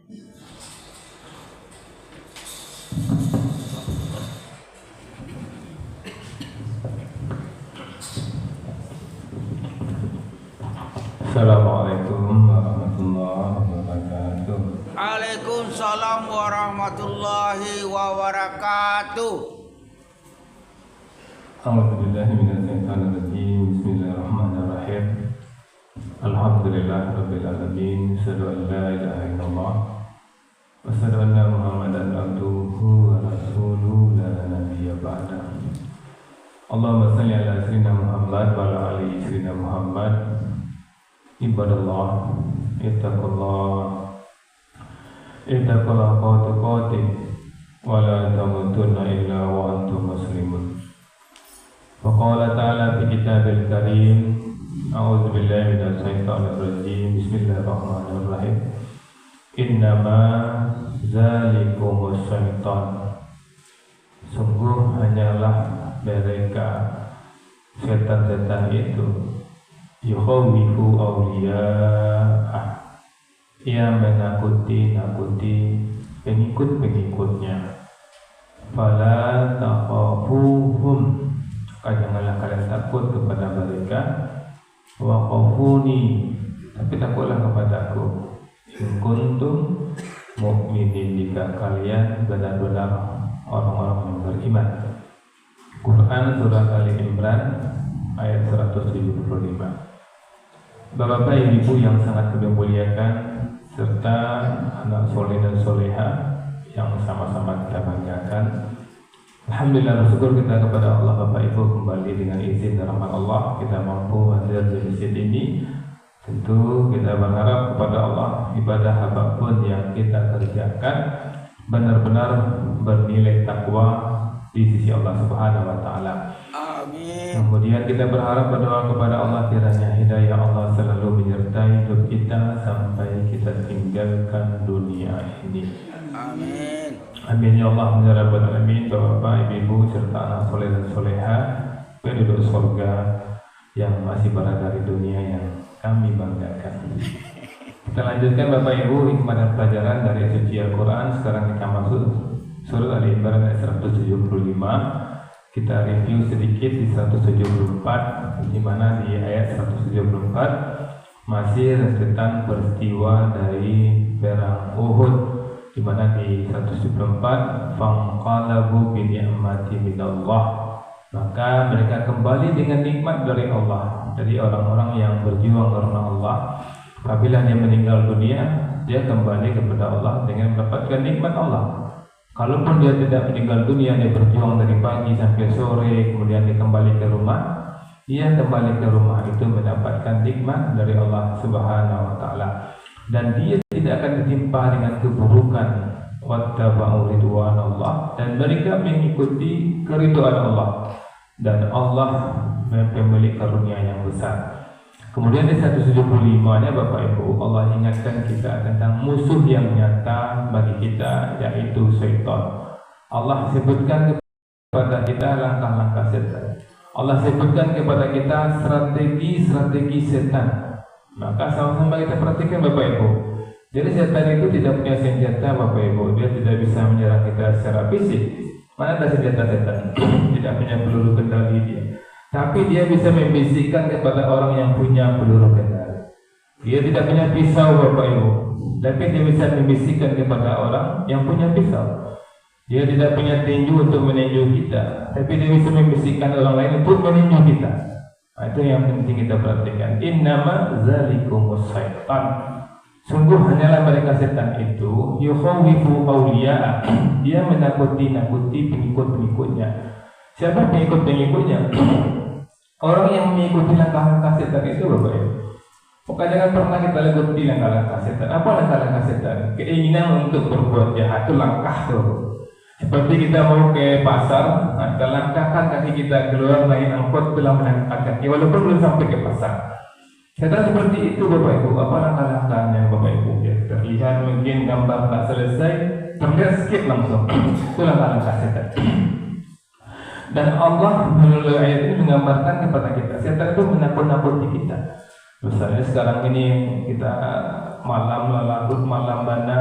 Assalamualaikum warahmatullahi wabarakatuh. Waalaikumsalam warahmatullahi wabarakatuh. A'udzubillahi minasyaitonir rajim. Bismillahirrahmanirrahim. Alhamdulillahirabbil alamin. Asyhadu an la ilaha illallah wa asyhadu anna Muhammadan abduhu wa rasuluhu la nabiyya ba'da. Allahumma shalli ala sayyidina Muhammad wa ala ali sayyidina Muhammad. Ibadallah, ittaqullah tuqatih wa la tamutunna illa wa antum muslimun. Wa qala ta'ala fi kitabil karim, a'udzu billahi minasy syaithanir rajim. Bismillahirrahmanirrahim. Innama zalikumus syaitan. Sungguh hanyalah mereka setan-setan itu yukhawifu awliya'ah, ia menakuti pengikut-pengikutnya. Fala takhafuhum, janganlah kalian takut kepada mereka. Wa khafuni, tapi takutlah kepadaku. In kuntum mu'minin, jika kalian benar-benar orang-orang yang beriman. Quran Surah Ali Imran ayat 175. Bapak ibu yang sangat kami muliakan, serta anak soleh dan soleha yang sama-sama kita banggakan. Alhamdulillah, bersyukur kita kepada Allah Bapak Ibu kembali dengan izin dan rahmat Allah kita mampu hadir di masjid ini. Tentu kita berharap kepada Allah ibadah apapun yang kita kerjakan benar-benar bernilai takwa di sisi Allah Subhanahu wa taala. Amin. Kemudian kita berharap berdoa kepada Allah kiranya hidayah Allah selalu menyertai hidup kita sampai kita tinggalkan dunia ini. Amin. Amin ya Allah ya rabbal alamin. Bapak, ibu, serta anak soleh dan soleha penduduk surga yang masih berada di dunia yang kami banggakan. Kita lanjutkan Bapak Ibu hikmah dan pelajaran dari suci Al-Quran. Sekarang kita masuk Surah Ali Imran ayat 175. Kita review sedikit di 174, di mana di ayat 174 masih rentetan peristiwa dari perang Uhud, di mana di 174 fanqalabu bi ni'mati minallah, maka mereka kembali dengan nikmat dari Allah. Jadi orang-orang yang berjuang karena Allah, apabila dia meninggal dunia, dia kembali kepada Allah dengan mendapatkan nikmat Allah. Kalaupun dia tidak meninggal dunia, dia berjuang dari pagi sampai sore, kemudian dia kembali ke rumah, dia kembali ke rumah itu mendapatkan nikmat dari Allah Subhanahu wa taala, dan dia tidak akan ditimpa dengan keburukan. Wattaba'u ridwanallah, dan mereka mengikuti keridhaan Allah, dan Allah pemilik karunia yang besar. Kemudian di 175-nya Bapak Ibu, Allah ingatkan kita tentang musuh yang nyata bagi kita, yaitu syaitan. Allah sebutkan kepada kita langkah-langkah setan. Allah sebutkan kepada kita strategi-strategi setan. Maka sama-sama kita perhatikan Bapak Ibu. Jadi setan itu tidak punya senjata Bapak Ibu. Dia tidak bisa menyerang kita secara fisik. Mana ada senjata setan? Tidak punya peluru kendali dia. Tapi dia bisa membisikkan kepada orang yang punya peluru kendali. Dia tidak punya pisau Bapak Ibu, tapi dia bisa membisikkan kepada orang yang punya pisau. Dia tidak punya tinju untuk meninju kita, tapi dia bisa membisikkan orang lain untuk meninju kita. Nah, itu yang penting kita perhatikan. Innama zalikumus syaitan. Sungguh hanyalah mereka setan itu yukhawifu awliya'a, dia menakuti pengikut-pengikutnya. Siapa pengikut-pengikutnya? Orang yang mengikuti langkah-langkah setan itu Bapak Ibu. Maka jangan pernah kita ikuti langkah-langkah setan. Apa langkah-langkah setan? Keinginan untuk berbuat jahat itu langkah tuh. Seperti kita mau ke pasar, kita langkahkan kaki kita keluar naik angkot, bilang melangkah kaki walaupun belum sampai ke pasar. Setan seperti itu Bapak Ibu. Apa langkah-langkahnya Bapak Ibu? Ya, terlihat mungkin gambar tak selesai, terlihat skip langsung. Itu langkah-langkah setan. Dan Allah melalui ayat ini menggambarkan kepada kita, setan itu menakut-nakuti kita. Misalnya sekarang ini kita malam larut malam mana,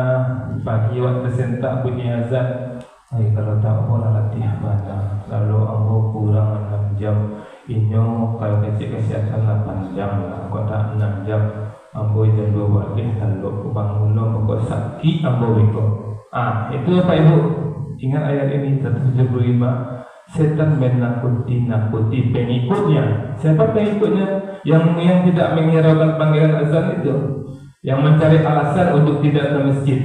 pagi waktu sentak bunyi azan. Kalau tak boleh latih mana, lalu ambo kurang 6 jam. Inyo kalau kecil kesehatan 8 jam lah, kau tak 6 jam. Ambo jam 2 balik, lalu bangun kau sakit ambo wiko. Itu apa ibu? Ingat ayat ini 175. Setan menakuti pengikutnya. Siapa pengikutnya? Yang tidak menghiraukan panggilan azan itu, yang mencari alasan untuk tidak ke masjid.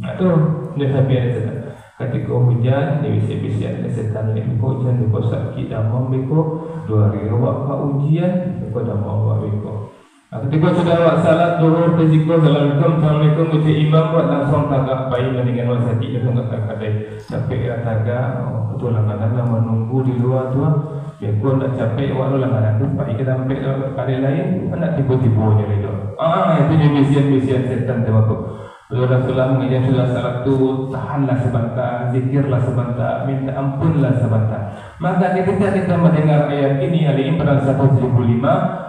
Itu dia biar setan. Ketika hujan, dia bisa-bisa setan ni hujan, dia sakit damam beko. 2 hari awak ke ujian, dia damam awak beko. Ketika sudah awak salat zuhur berzikir Assalamualaikum ucap imam buat langsung tagak bayi mendingan awak sakit dia tengok kadai capek tagak. Betul lah kadang menunggu di luar tu. Beko nak capek awak lu langganan tu baik kita sampai kali lain nak tiba-tiba je itu. Itu je misian-misian setan tu aku. Rasulullah mengajar sudah salat tu tahanlah sebentar, zikirlah sebentar, minta ampunlah sebentar. Maka ketika kita mendengar ayat ini Ali Imran 175,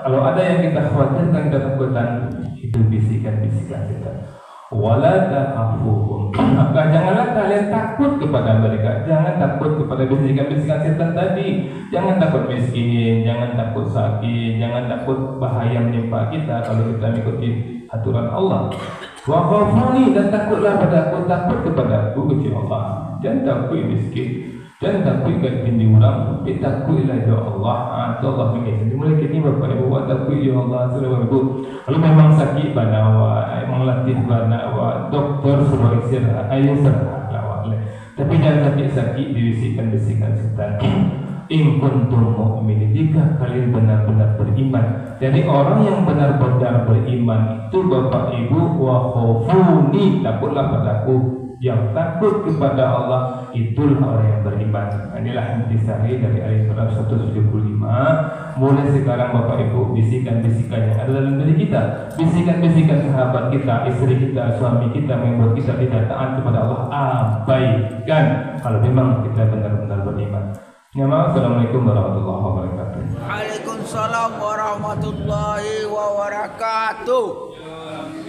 kalau ada yang kita khawatirkan, kita takutkan, itu bisikan-bisikan setan. Wala takhafuhum. Maka janganlah kalian takut kepada mereka. Jangan takut kepada bisikan-bisikan setan tadi. Jangan takut miskin, jangan takut sakit, jangan takut bahaya menimpa kita kalau kita mengikuti aturan Allah. Wa khafuni, dan takutlah pada aku, takut kepada aku kecil Allah. Jangan takut miskin, jangan takut kat bini orang, tapi takutlah ya Allah. Itu Allah mengingat. Mulai kini bapak ibu takut ya Allah. Saudara ibu, kalau memang sakit banawa, memang latih banawa, doktor suruh istirahat, ayo istirahatlah awak. Tapi jangan sakit-sakit bisikan-bisikan setan. In kuntum mu'minin, jika kalian benar-benar beriman. Jadi orang yang benar-benar beriman itu bapak ibu, wa khafuni, takutlah padaku. Yang takut kepada Allah itulah orang yang beriman. Inilah intisari dari ayat 175. Mulai sekarang bapak ibu, bisikan-bisikan yang ada dalam diri kita, bisikan-bisikan sahabat kita, istri kita, suami kita membuat kita tidak taat kepada Allah, abaikan kalau memang kita benar-benar beriman. Ya, Assalamualaikum warahmatullahi wabarakatuh. Waalaikumsalam warahmatullahi wabarakatuh.